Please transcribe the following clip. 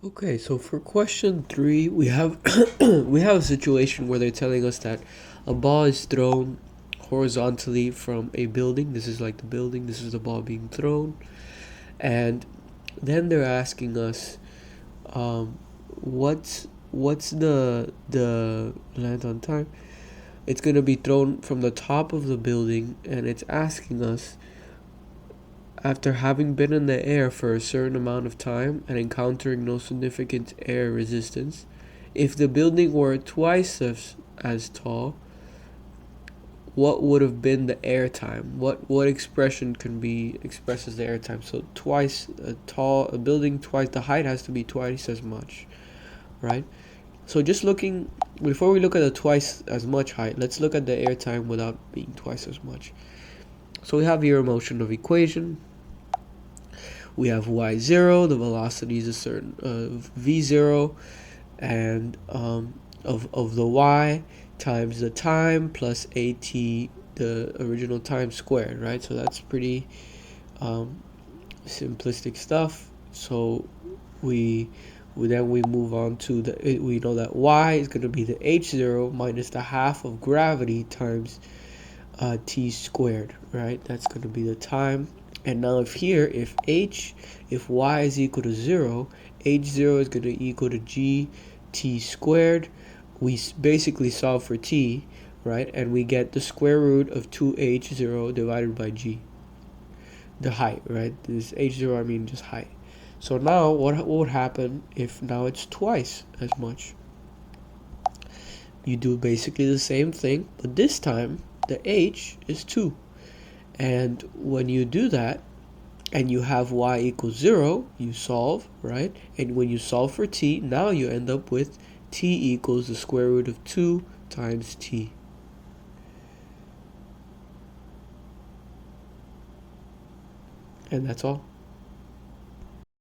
Okay, so for question 3, we have we have a situation where they're telling us that a ball is thrown horizontally from a building. This is like the building. This is the ball being thrown, and then they're asking us, what's the land on time? It's gonna be thrown from the top of the building, and it's asking us, after having been in the air for a certain amount of time and encountering no significant air resistance, if the building were twice as tall, what would have been the air time? What expression can be expresses the air time? So twice a building twice the height has to be twice as much, right? So just looking before we look at the twice as much height, let's look at the air time without being twice as much. So we have here a motion of equation. We have y0, the velocity is a certain v0, and of the y times the time plus at, the original time squared, right? So that's pretty simplistic stuff. So we then we move on to we know that y is going to be the h0 minus the half of gravity times t squared, right? That's going to be the time. And now if y is equal to 0, h0 is going to equal to gt squared. We basically solve for t, right? And we get the square root of 2h0 divided by g, the height, right? This h0, I mean just height. So now what would happen if now it's twice as much? You do basically the same thing, but this time the h is 2. And when you do that, and you have y equals 0, you solve, right? And when you solve for t, now you end up with t equals the square root of 2 times t. And that's all.